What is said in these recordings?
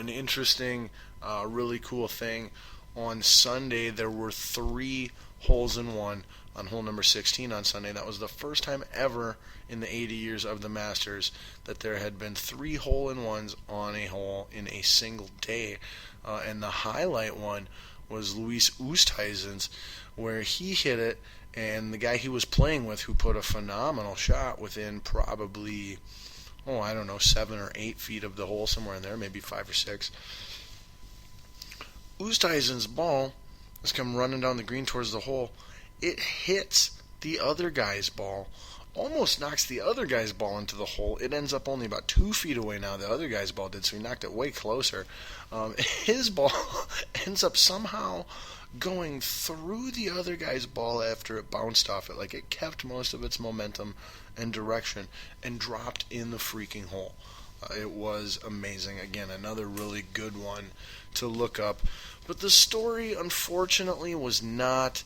an interesting, really cool thing. On Sunday, there were 3 holes in 1 on hole number 16 on Sunday. That was the first time ever in the 80 years of the Masters that there had been 3 hole-in-ones on a hole in a single day. And the highlight one was Luis Oosthuizen's, where he hit it, and the guy he was playing with, who put a phenomenal shot within probably, I don't know, 7 or 8 feet of the hole, somewhere in there, maybe 5 or 6. Oosthuizen's ball has come running down the green towards the hole. It hits the other guy's ball, almost knocks the other guy's ball into the hole. It ends up only about 2 feet away now, the other guy's ball did, so he knocked it way closer. His ball ends up somehow going through the other guy's ball after it bounced off it. Like, it kept most of its momentum and direction and dropped in the freaking hole. It was amazing. Again, another really good one to look up. But the story, unfortunately, was not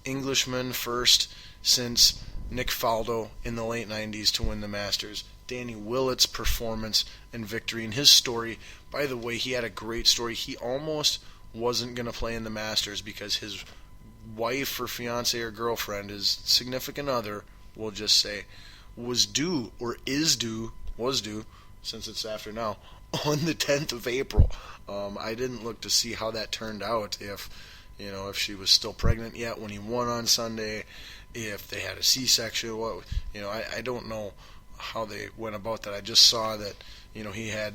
Englishman first since Nick Faldo in the late 90s to win the Masters. Danny Willett's performance and victory. And his story, by the way, he had a great story. He almost wasn't going to play in the Masters because his wife or fiance or girlfriend, his significant other, we'll just say, was due, since it's after now, on the 10th of April. I didn't look to see how that turned out, if she was still pregnant yet when he won on Sunday, if they had a C-section, I don't know how they went about that. I just saw that, he had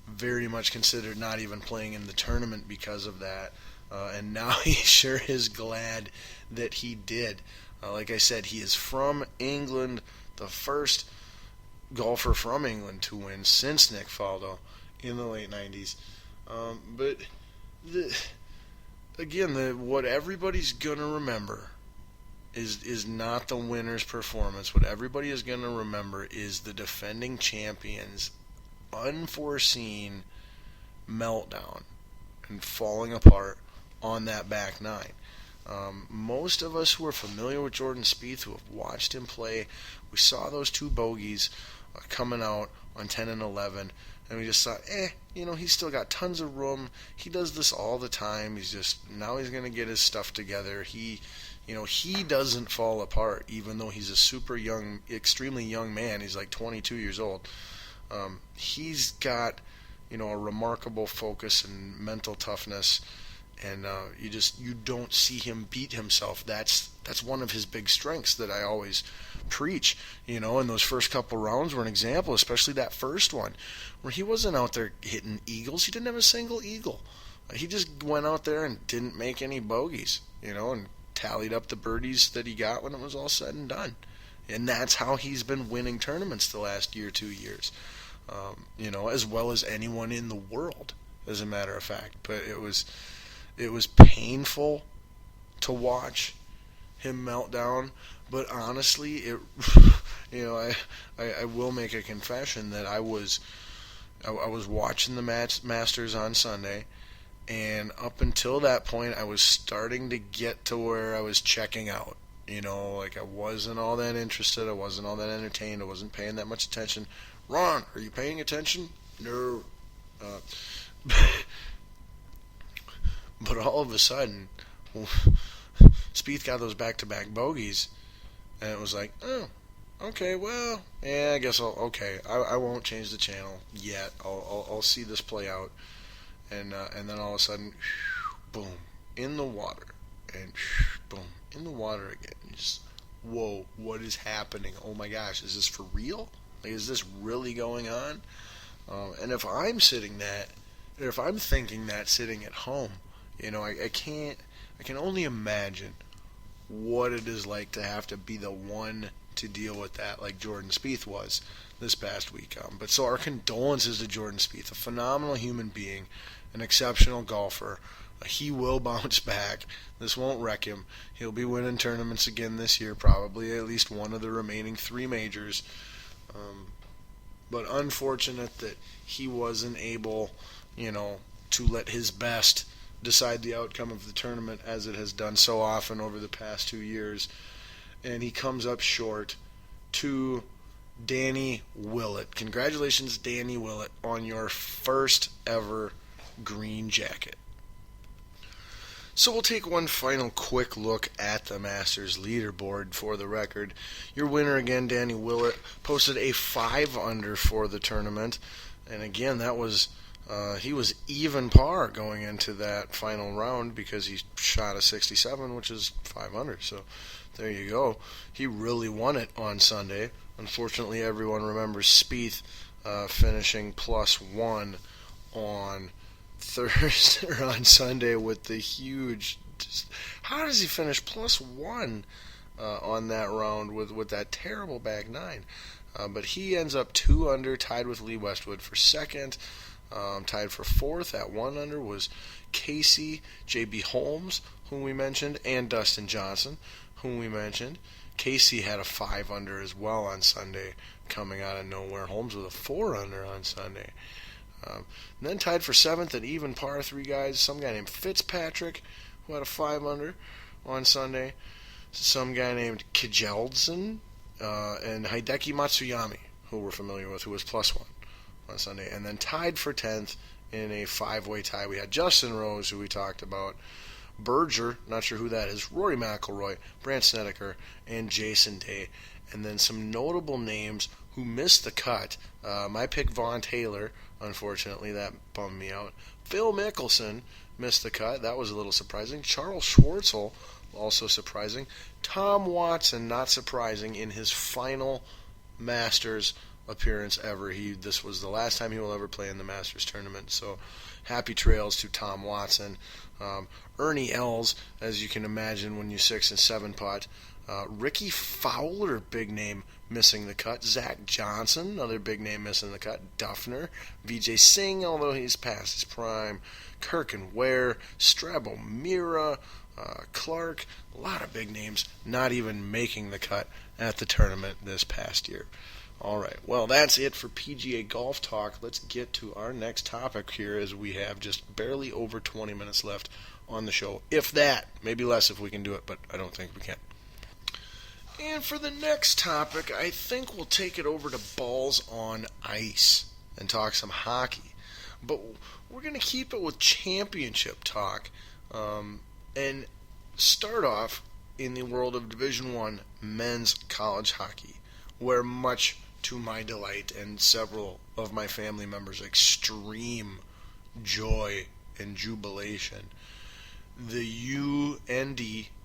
very much considered not even playing in the tournament because of that, and now he sure is glad that he did. Like I said, he is from England, the first golfer from England to win since Nick Faldo in the late 90s. But what everybody's going to remember is not the winner's performance. What everybody is going to remember is the defending champion's unforeseen meltdown and falling apart on that back nine. Most of us who are familiar with Jordan Spieth, who have watched him play, we saw those 2 bogeys coming out on 10 and 11, and we just thought, he's still got tons of room. He does this all the time. He's going to get his stuff together. He doesn't fall apart, even though he's a super young, extremely young man. He's like 22 years old. He's got, a remarkable focus and mental toughness, and you don't see him beat himself. That's one of his big strengths that I always preach. And those first couple rounds were an example, especially that first one, where he wasn't out there hitting eagles. He didn't have a single eagle. He just went out there and didn't make any bogeys, and tallied up the birdies that he got when it was all said and done. And that's how he's been winning tournaments the last year, 2 years, as well as anyone in the world, as a matter of fact. But it was painful to watch him melt down. But honestly, I will make a confession that I was watching the Masters on Sunday, and up until that point, I was starting to get to where I was checking out. I wasn't all that interested. I wasn't all that entertained. I wasn't paying that much attention. Ron, are you paying attention? No. But all of a sudden, Spieth got those back-to-back bogeys, and it was like, oh, okay, well, yeah, I guess I won't change the channel yet. I'll see this play out, and then all of a sudden, boom, in the water, and boom, in the water again. Just, whoa, what is happening? Oh my gosh, is this for real? Like, is this really going on? And if I'm thinking that sitting at home, I can only imagine what it is like to have to be the one to deal with that, like Jordan Spieth was this past week. But so our condolences to Jordan Spieth, a phenomenal human being, an exceptional golfer. He will bounce back. This won't wreck him. He'll be winning tournaments again this year, probably at least one of the remaining 3 majors. But unfortunate that he wasn't able, to let his best decide the outcome of the tournament, as it has done so often over the past 2 years. And he comes up short to Danny Willett. Congratulations, Danny Willett, on your first ever green jacket. So we'll take one final quick look at the Masters leaderboard for the record. Your winner again, Danny Willett, posted a 5 under for the tournament. And again, that was he was even par going into that final round because he shot a 67, which is 5 under. So there you go. He really won it on Sunday. Unfortunately, everyone remembers Spieth finishing +1 on Thursday or on Sunday with the huge. How does he finish +1 on that round with that terrible back nine? But he ends up 2 under, tied with Lee Westwood for second. Tied for fourth at 1 under was Casey, J.B. Holmes, whom we mentioned, and Dustin Johnson, whom we mentioned. Casey had a 5 under as well on Sunday, coming out of nowhere. Holmes with a 4 under on Sunday. Then tied for seventh at even par, 3 guys. Some guy named Fitzpatrick, who had a 5 under on Sunday. Some guy named Kjeldsen and Hideki Matsuyami, who we're familiar with, who was +1 on Sunday. And then tied for 10th in a 5-way tie. We had Justin Rose, who we talked about, Berger, not sure who that is, Rory McIlroy, Brandt Snedeker, and Jason Day. And then some notable names who missed the cut. My pick, Vaughn Taylor, unfortunately, that bummed me out. Phil Mickelson missed the cut. That was a little surprising. Charles Schwartzel, also surprising. Tom Watson, not surprising, in his final Masters appearance ever. This was the last time he will ever play in the Masters tournament. So happy trails to Tom Watson. Ernie Els, as you can imagine when you 6 and 7 putt. Ricky Fowler, big name, missing the cut. Zach Johnson, another big name, missing the cut. Duffner, Vijay Singh, although he's past his prime. Kirk Ware, Strabo Mira, Clark, a lot of big names not even making the cut at the tournament this past year. All right, well, that's it for PGA Golf Talk. Let's get to our next topic here, as we have just barely over 20 minutes left on the show. If that, maybe less if we can do it, but I don't think we can. And for the next topic, I think we'll take it over to balls on ice and talk some hockey. But we're going to keep it with championship talk and start off in the world of Division I men's college hockey, where much to my delight and several of my family members' extreme joy and jubilation, the UND,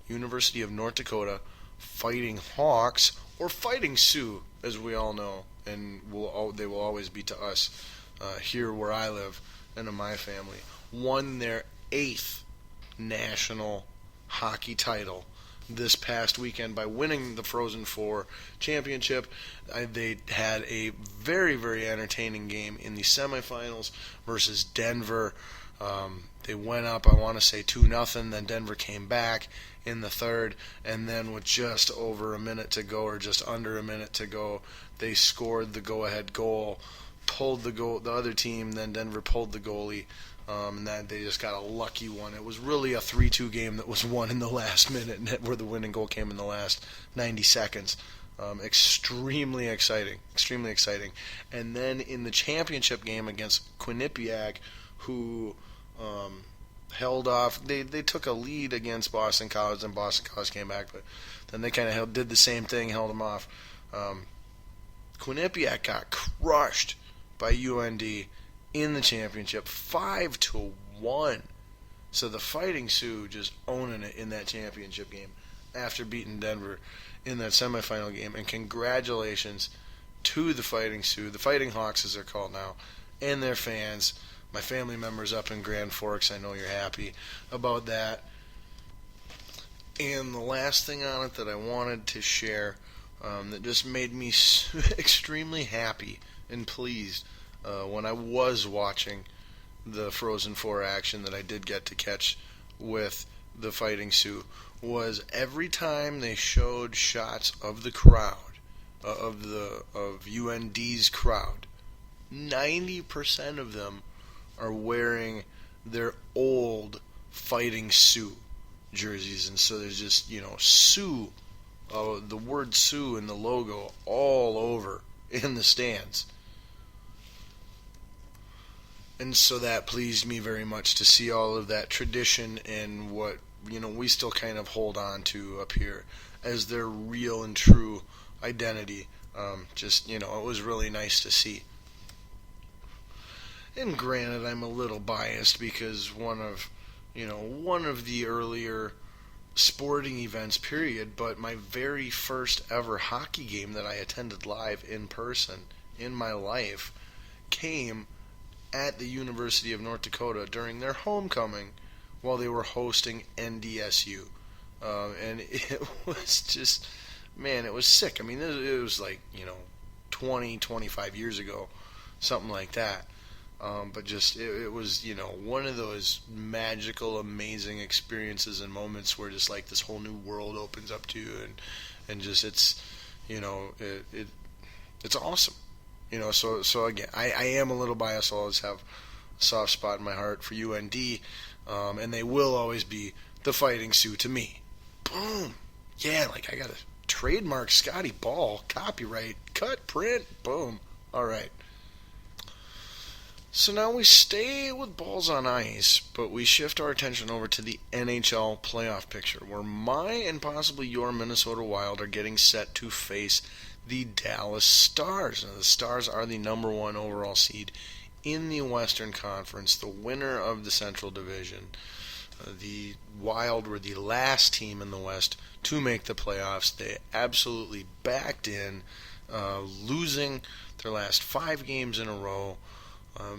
University of North Dakota, Fighting Hawks, or Fighting Sioux, as we all know, and they will always be to us here where I live and to my family, won their 8th national hockey title this past weekend by winning the Frozen Four championship. They had a very, very entertaining game in the semifinals versus Denver. They went up, I want to say 2-0, then Denver came back in the third, and then with just over a minute to go, or just under a minute to go, they scored the go-ahead goal, pulled the other team, then Denver pulled the goalie, and that they just got a lucky one. It was really a 3-2 game that was won in the last minute, where the winning goal came in the last 90 seconds. Extremely exciting. And then in the championship game against Quinnipiac, who held off, they took a lead against Boston College, and Boston College came back, but then they kind of did the same thing, held them off. Quinnipiac got crushed by UND in the championship, 5-1. So the Fighting Sioux just owning it in that championship game after beating Denver in that semifinal game. And congratulations to the Fighting Sioux, the Fighting Hawks as they're called now, and their fans. My family members up in Grand Forks, I know you're happy about that. And the last thing on it that I wanted to share that just made me extremely happy and pleased when I was watching the Frozen Four action that I did get to catch with the Fighting Sioux was every time they showed shots of the crowd, of UND's crowd, 90% of them are wearing their old Fighting Sioux jerseys, and so there's just, Sioux, the word Sioux and the logo all over in the stands. And so that pleased me very much to see all of that tradition and what we still kind of hold on to up here as their real and true identity. It was really nice to see. And granted, I'm a little biased because one of the earlier sporting events, period, but my very first ever hockey game that I attended live in person in my life came at the University of North Dakota during their homecoming while they were hosting NDSU. And it was just, man, it was sick. I mean, it was like, 20, 25 years ago, something like that. But just, it was, one of those magical, amazing experiences and moments where just like this whole new world opens up to you, and just, it's, it's awesome. So again, I am a little biased. I'll always have a soft spot in my heart for UND, and they will always be the Fighting Sioux to me. Boom. Yeah, like I got a trademark Scotty Ball, copyright, cut, print, boom. All right. So now we stay with balls on ice, but we shift our attention over to the NHL playoff picture, where my and possibly your Minnesota Wild are getting set to face the Dallas Stars. Now, the Stars are the number one overall seed in the Western Conference, the winner of the Central Division. The Wild were the last team in the West to make the playoffs. They absolutely backed in, losing their last 5 games in a row.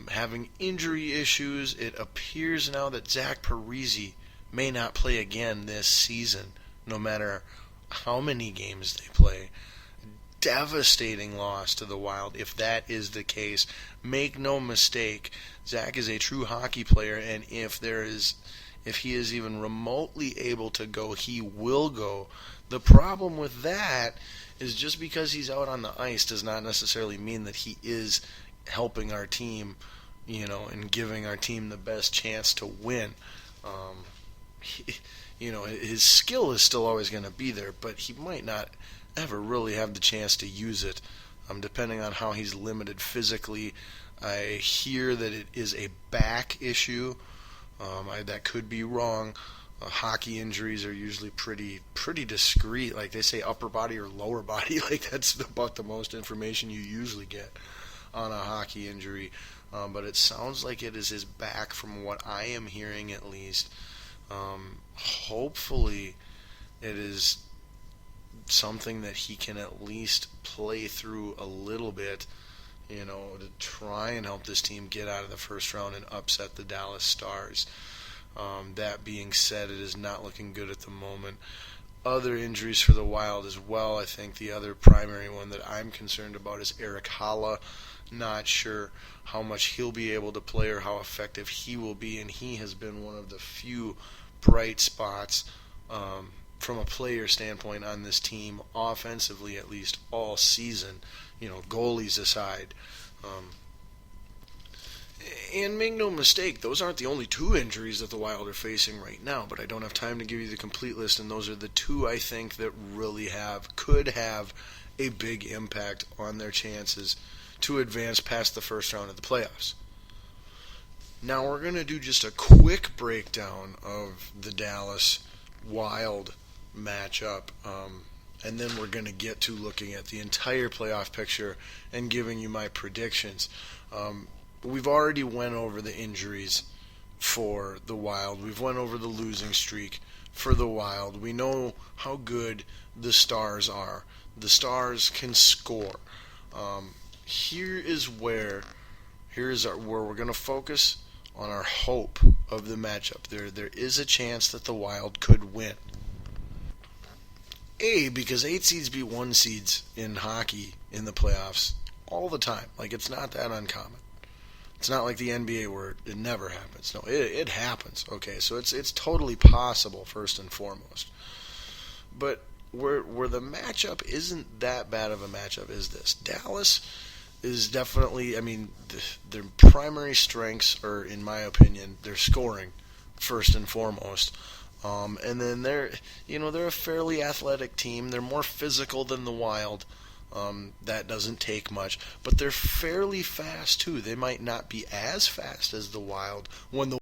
Having injury issues. It appears now that Zach Parise may not play again this season, no matter how many games they play. Devastating loss to the Wild if that is the case. Make no mistake, Zach is a true hockey player, and if he is even remotely able to go, he will go. The problem with that is just because he's out on the ice does not necessarily mean that he is helping our team, and giving our team the best chance to win. His skill is still always going to be there, but he might not ever really have the chance to use it, depending on how he's limited physically. I hear that it is a back issue. That could be wrong. Hockey injuries are usually pretty discreet. Like they say upper body or lower body. Like that's about the most information you usually get on a hockey injury. But it sounds like it is his back from what I am hearing at least. Hopefully it is something that he can at least play through a little bit, to try and help this team get out of the first round and upset the Dallas Stars. That being said, it is not looking good at the moment. Other injuries for the Wild as well. I think the other primary one that I'm concerned about is Erik Haula. Not sure how much he'll be able to play or how effective he will be, and he has been one of the few bright spots from a player standpoint on this team, offensively at least, all season, goalies aside. And make no mistake, those aren't the only 2 injuries that the Wild are facing right now, but I don't have time to give you the complete list, and those are the 2 I think that really could have a big impact on their chances to advance past the first round of the playoffs. Now we're going to do just a quick breakdown of the Dallas Wild matchup, and then we're going to get to looking at the entire playoff picture and giving you my predictions. We've already went over the injuries for the Wild. We've went over the losing streak for the Wild. We know how good the Stars are. The Stars can score. Here is where we're going to focus on our hope of the matchup. There is a chance that the Wild could win. Because 8 seeds beat 1 seeds in hockey in the playoffs all the time. Like, it's not that uncommon. It's not like the NBA where it never happens. No, it happens. Okay, so it's totally possible, first and foremost. But where the matchup isn't that bad of a matchup is this. Dallas is definitely, their primary strengths are, in my opinion, their scoring, first and foremost. And then they're a fairly athletic team. They're more physical than the Wild. That doesn't take much, but they're fairly fast too. They might not be as fast as the Wild when the